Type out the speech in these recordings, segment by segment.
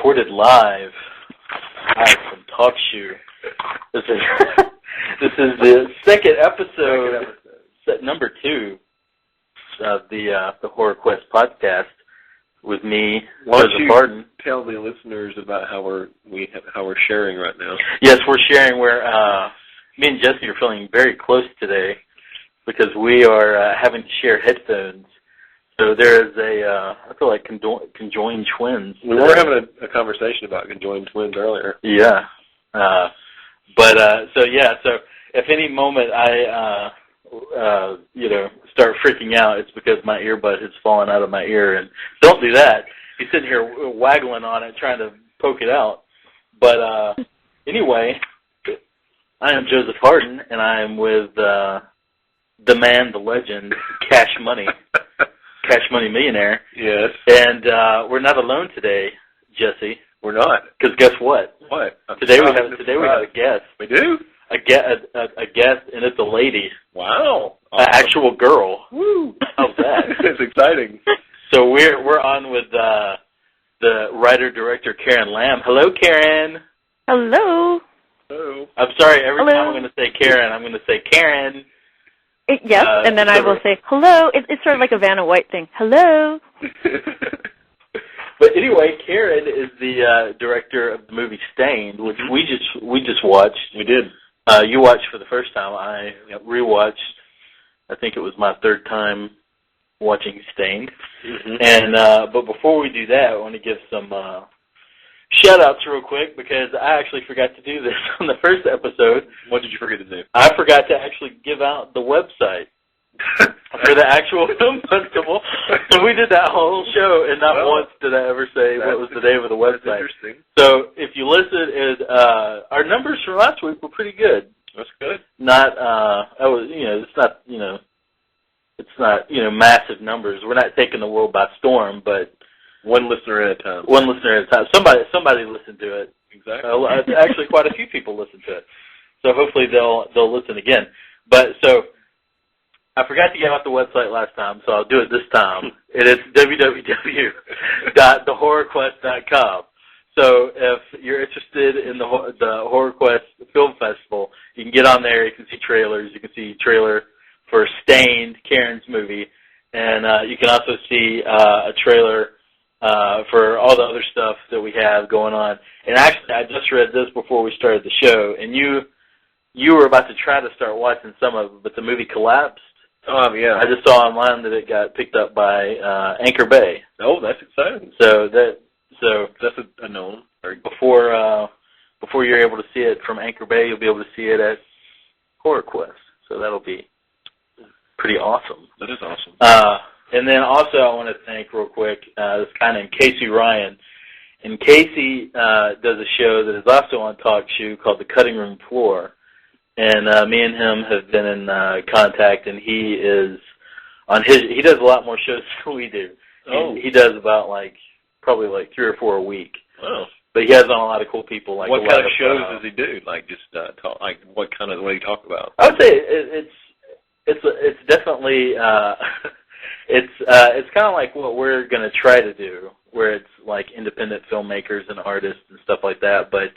recorded live from Talk Shoe. This is the second episode, number 2 of the HorrorQuest Podcast with me, Joseph Barton. Tell the listeners about how we're sharing right now. Yes, we're sharing. Where me and Jesse are feeling very close today because we are having to share headphones. So there is I feel like conjoined twins. We were having a conversation about conjoined twins earlier. Yeah. So if any moment I, start freaking out, it's because my earbud has fallen out of my ear. And don't do that. He's sitting here waggling on it, trying to poke it out. But anyway, I am Joseph Harden, and I am with the man, the legend, Cash Money. Cash Money Millionaire. Yes. And we're not alone today, Jesse. We're not. Because guess what? What? Today we have a guest. We do? A guest, and it's a lady. Wow. Awesome. An actual girl. Woo. How's that? It's exciting. So we're on with the writer-director, Karen Lam. Hello, Karen. Hello. Hello. I'm sorry, every Hello. time I'm going to say Karen, I'm going to say Karen. Yes, and then I will say, hello. It's sort of like a Vanna White thing. Hello. But anyway, Karen is the director of the movie Stained, which we just watched. We did. You watched for the first time. I rewatched. I think it was my third time watching Stained. Mm-hmm. And but before we do that, I want to give some shout-outs real quick because I actually forgot to do this on the first episode. What did you forget to do? I forgot to actually give out the website for the actual film festival. So we did that whole show, and not once did I ever say what was the name of the website. That's interesting. So if you listen, our numbers from last week were pretty good. That's good. Not, it's not massive numbers. We're not taking the world by storm, but one listener at a time. One listener at a time. Somebody listened to it. Exactly. Actually, quite a few people listened to it. So hopefully they'll listen again. But so I forgot to give out the website last time, so I'll do it this time. It is www.thehorrorquest.com. So if you're interested in the HorrorQuest Film Festival, you can get on there. You can see trailers. You can see trailer for Stained, Karen's movie, and you can also see a trailer for all the other stuff that we have going on. And actually, I just read this before we started the show, and you were about to try to start watching some of it, but the movie collapsed. Oh, yeah. I just saw online that it got picked up by Anchor Bay. Oh, that's exciting. So that's a known. Before you're able to see it from Anchor Bay, you'll be able to see it at HorrorQuest. So that'll be pretty awesome. That is awesome. And then also I want to thank real quick this guy named Casey Ryan. And Casey does a show that is also on Talk Shoe called The Cutting Room Floor. And me and him have been in contact, and he does a lot more shows than we do. Oh. He does about probably 3 or 4 a week. Wow. But he has on a lot of cool people. What kind of shows does he do? Talk, what do you talk about? I would say it's definitely it's kind of like what we're going to try to do, where it's like independent filmmakers and artists and stuff like that. But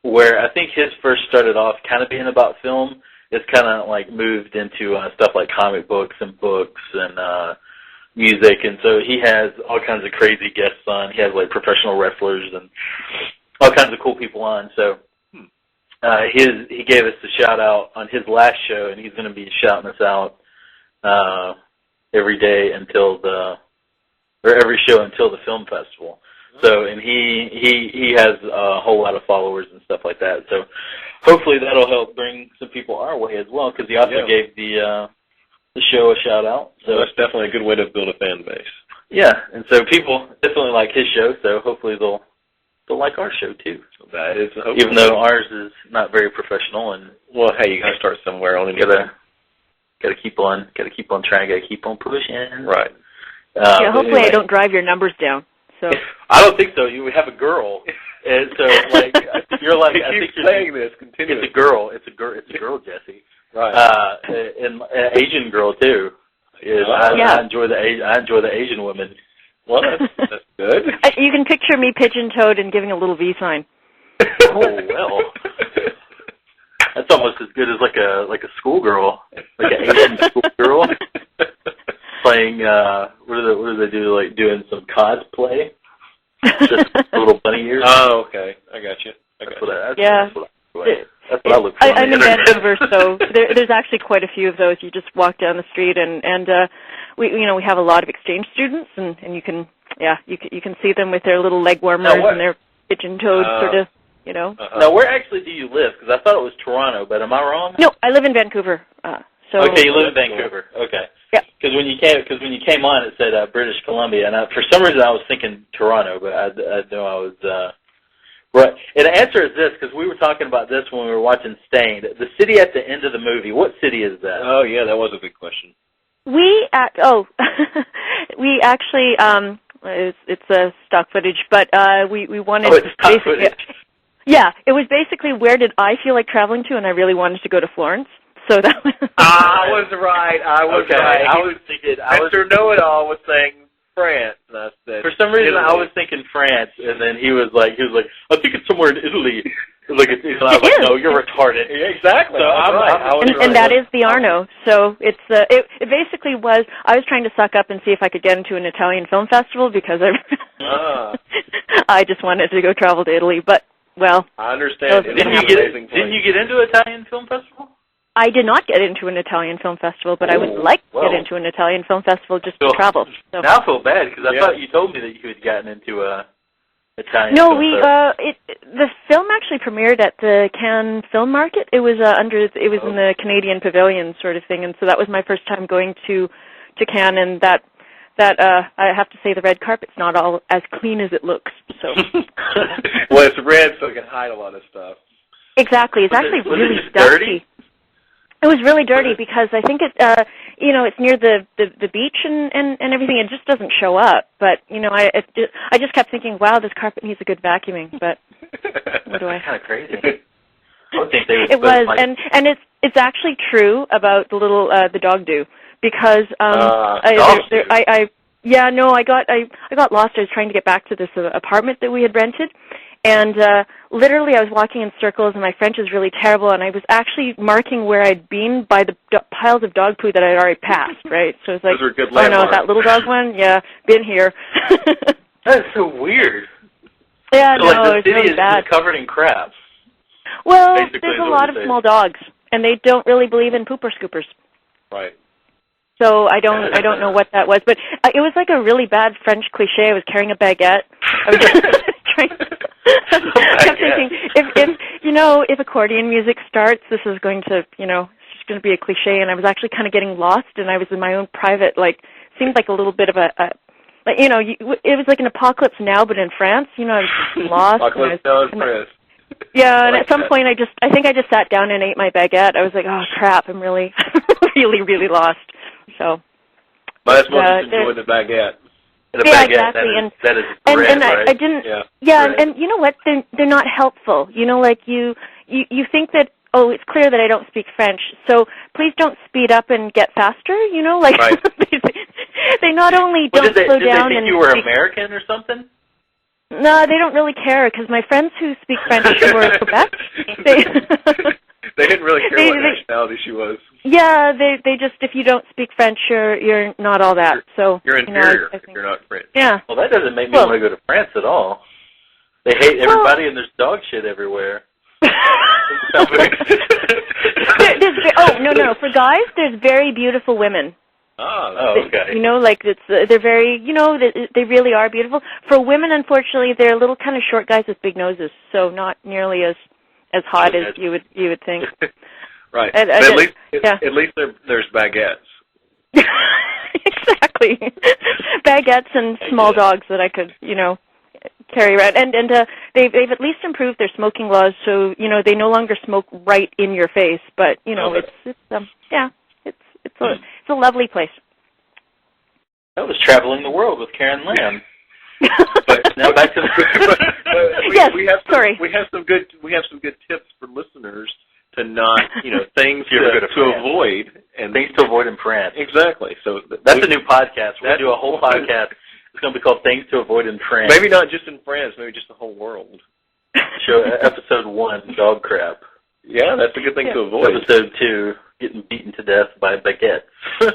where I think his first started off kind of being about film, it's kind of moved into stuff like comic books and books and music, and so he has all kinds of crazy guests on. He has professional wrestlers and all kinds of cool people on. So he gave us the shout out on his last show, and he's going to be shouting us out every day every show until the film festival. So, and he has a whole lot of followers and stuff like that. So hopefully that'll help bring some people our way as well, because he also gave the show a shout out. So that's definitely a good way to build a fan base. Yeah, and so people definitely like his show, so hopefully they'll like our show too. That is, even though ours is not very professional. And well, hey, you gotta start somewhere. Gotta keep on trying. Gotta keep on pushing. Right. Hopefully anyway. I don't drive your numbers down. So I don't think so. We have a girl, and so you're I think you're saying this. Continue. It's a girl. It's a girl, Jesse. Right. And an Asian girl too. I enjoy the Asian women Well, that's good. You can picture me pigeon-toed and giving a little V sign. Oh, well. That's almost as good as like a schoolgirl, like an Asian schoolgirl playing. What do they do? Like doing some cosplay. Just little bunny ears. Oh, okay. I got you. That's what I look for. I'm in Vancouver, so there's actually quite a few of those. You just walk down the street, and we have a lot of exchange students, and you can see them with their little leg warmers and their pigeon-toed sort of. Now, where actually do you live? Because I thought it was Toronto, but am I wrong? No, I live in Vancouver. Okay, you live in Vancouver. Okay. Yeah. Because when you came on, it said British Columbia, and for some reason I was thinking Toronto, but I know I was right. And the answer is this, because we were talking about this when we were watching Stained. The city at the end of the movie. What city is that? Oh yeah, that was a big question. We actually it's stock footage, but we wanted. Oh, it's stock footage. Yeah, it was basically where did I feel like traveling to, and I really wanted to go to Florence. So that was. I was right. I was right. I was thinking. Mr. Know-It-All was saying France. And I said, for some reason, I was thinking France, and then he was like, I think it's somewhere in Italy. Like, and I was like, no, you're retarded. Yeah, exactly. So and that is the Arno. So it basically was. I was trying to suck up and see if I could get into an Italian film festival because I just wanted to go travel to Italy, but. Well, I understand. Didn't you get into an Italian film festival? I did not get into an Italian film festival, but I would like to get into an Italian film festival just to travel. So. Now I feel bad because I thought you told me that you had gotten into Italian. No, film festival. the film actually premiered at the Cannes Film Market. It was in the Canadian Pavilion sort of thing, and so that was my first time going to Cannes, and that I have to say the red carpet's not all as clean as it looks. So. Well, it's red, so it can hide a lot of stuff. Exactly. It's actually really dusty. It was really dirty because I think it's near the beach and everything. It just doesn't show up. But I just kept thinking, wow, this carpet needs a good vacuuming. But what do I? Kind of crazy. I would think they would. It was, and it's actually true about the little the dog do because I got lost. I was trying to get back to this apartment that we had rented, and literally I was walking in circles, and my French is really terrible, and I was actually marking where I'd been by the piles of dog poo that I'd already passed, right? So it's like, those are good oh no, that little dog one? Yeah, been here. That's so weird. Yeah, so, no, the it's city really bad. is covered in crap. Well, Basically, there's a lot of small dogs, and they don't really believe in pooper scoopers. Right. So I don't know what that was, but it was like a really bad French cliche. I was carrying a baguette. I was trying. I kept thinking, if accordion music starts, this is going to, it's just going to be a cliche. And I was actually kind of getting lost, and I was in my own private, seemed like a little bit of it was like an Apocalypse Now, but in France. I was lost. Apocalypse Now in France. Yeah, and at some point, I think I just sat down and ate my baguette. I was like, oh crap, I'm really, really, really lost. So. Might as well just enjoy the baguette. Exactly. That is bread, and right? I didn't. Yeah, and you know what? They're not helpful. Like you think that. Oh, it's clear that I don't speak French, so please don't speed up and get faster. Right. They not only don't slow down. Did they think you were American or something? No, they don't really care because my friends who speak French were in Quebec. They didn't really care what nationality she was. Yeah, they just, if you don't speak French, you're not all that. So you're inferior if you're not French. Yeah. Well, that doesn't make me want to go to France at all. They hate everybody, and there's dog shit everywhere. No. For guys, there's very beautiful women. Oh, okay. They're very, they really are beautiful. For women, unfortunately, they're little kind of short guys with big noses, so not nearly as hot as you would think. Right. At least there's baguettes. Exactly. Baguettes and small dogs that I could, carry around. And they've at least improved their smoking laws, so they no longer smoke right in your face. But it's a lovely place. That was traveling the world with Karen Lam. But now back to yes. We have some good tips for listeners to not things to avoid and things to avoid in France. Exactly. So that's a new podcast. We're gonna do a whole podcast It's going to be called Things to Avoid in France. Maybe not just in France, maybe just the whole world. Show episode 1, dog crap. Yeah, that's a good thing to avoid. Episode 2, getting beaten to death by baguettes.